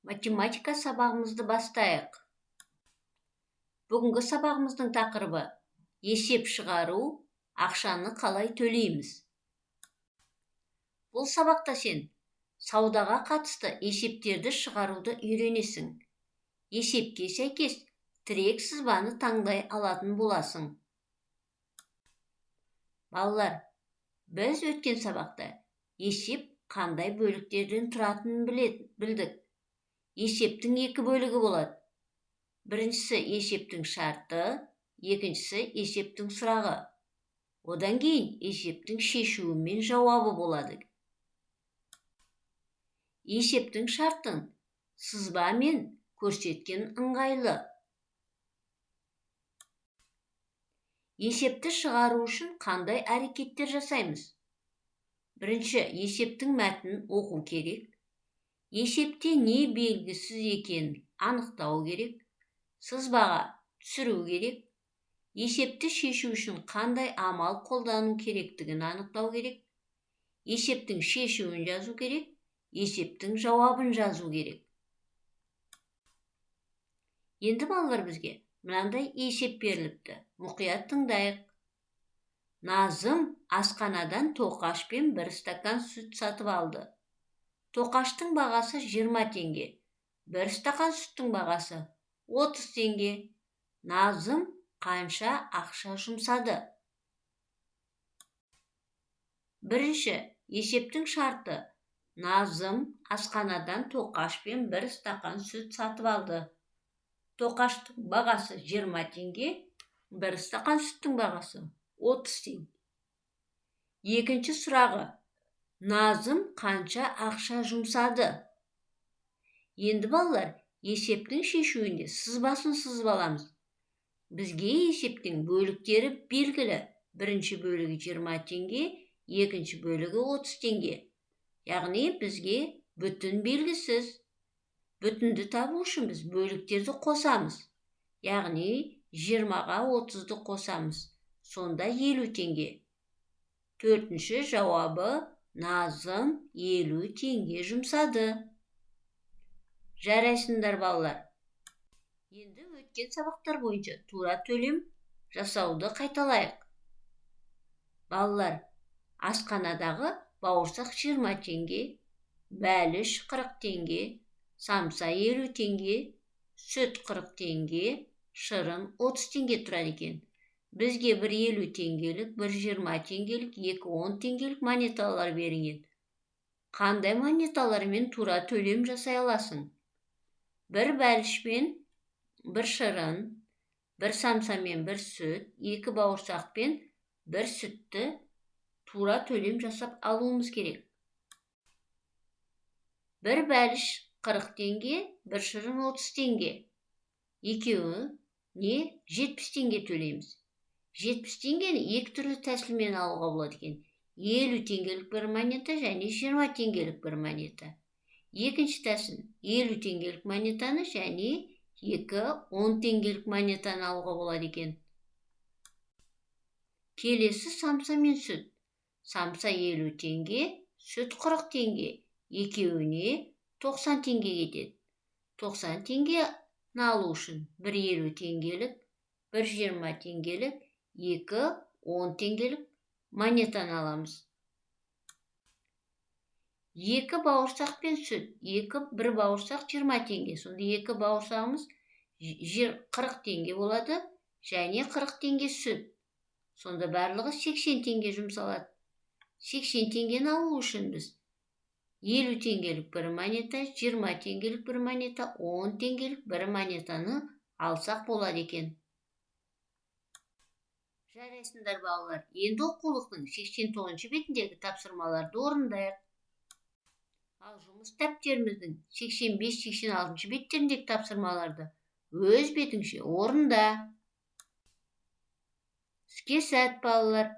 Математика сабағымызды бастайық. Бүгінгі сабағымыздың тақырыбы есеп шығару, ақшаны қалай төлейміз. Бұл сабақта сен саудаға қатысты есептерді шығаруды үйренесің. Есепке сәйкес тірек сызбаны таңдай алатын боласың. Балалар, біз өткен сабақта есеп қандай бөліктерден тұратынын білдік. Есептің екі бөлігі болады. Біріншісі есептің шарты, екіншісі есептің сұрағы. Одан кейін есептің шешуі мен жауабы болады. Есептің шартын сызба мен көрсеткен ыңғайлы. Есепті шығару үшін қандай әрекеттер жасаймыз? Бірінші, есептің мәтінін оқу керек. Есепте не белгісіз екенін анықтау керек. Сызбаға түсіру керек. Есепті шешу үшін қандай амал қолдану керектігін анықтау керек. Есептің шешуін жазу керек. Есептің жауабын жазу керек. Енді балалар, бізге мынандай есеп беріліпті. Мұқият тыңдайық. Назым асханадан тоқаш пен бір стакан сүт сатып алды. Тоқаштың бағасы 20 теңге. Бір стакан сүттің бағасы 30 теңге. Назым қанша ақша жұмсады? Бірінші, есептің шарты. Назым асханадан тоқаш пен бір стакан сүт сатып алды. Тоқаштың бағасы 20 теңге, бір стакан сүттің бағасы 30 теңге. Екінші сұрағы. Назым қанша ақша жұмсады? Енді балалар, есептің шешуінде сызбасын сызып аламыз. Бізге есептің бөліктері белгілі. Бірінші бөлігі 20 теңге, екінші бөлігі 30 теңге. Яғни бізге бүтін белгісіз. Бүтінді табу үшін біз бөліктерді қосамыз. Яғни 20-ға 30-ды қосамыз. Сонда 50 теңге. Төртінші жауабы Назым 50 теңге жұмсады. Жарайсыңдар балалар. Енді өткен сабақтар бойынша тура төлем жасауды қайталайық. Балалар, асханадағы бауырсақ 20 теңге, бәліш 40 теңге, самса 50 теңге, сүт 40 теңге, шырын 30 теңге тұрады екен. Бізге бір 50 теңгелік, бір 20 теңгелік, екі 10 теңгелік монеталар берілген. Қандай монеталармен тура төлем жасай аласың? Бір бәлішпен, бір шырын, бір самсамен бір сүт, екі бауырсақпен бір сүтті тура төлем жасап алуымыз керек. Бір бәліш 40 теңге, бір шырын 30 теңге. Екеуі не 70 теңге төлейміз. 70 теңгені екі түрлі тәсілмен алуға болады екен. 50 теңгелік бір монета және 20 теңгелік бір монета. Екінші тәсіл 50 теңгелік монетаны және екі 10 теңгелік монетаны алуға болады екен. Келесі самса мен сүт. Самса 50 теңге, сүт 40 теңге. Екеуіне 90 теңге кетеді. 90 теңгені алу үшін бір 50 теңгелік, бір 20 теңгелік, екі 10 теңгелік монетаны аламыз. Екі бауырсақ пен сүт. Бір бауырсақ 20 теңге. Сонда екі бауырсағымыз 40 теңге болады. Және 40 теңге сүт. Сонда барлығы 80 теңге жұмсалады. 80 теңгені алу үшін біз 50 теңгелік бір монета, 20 теңгелік бір монета, 10 теңгелік бір монетаны алсақ болады екен. Жарайсыңдар балалар. Енді оқулықтың 89 бетіндегі тапсырмаларды орындайық. Ал жұмыс дәптеріміздің 85-86 беттеріндегі тапсырмаларды өз бетіңше орында. Іске сәт балалар.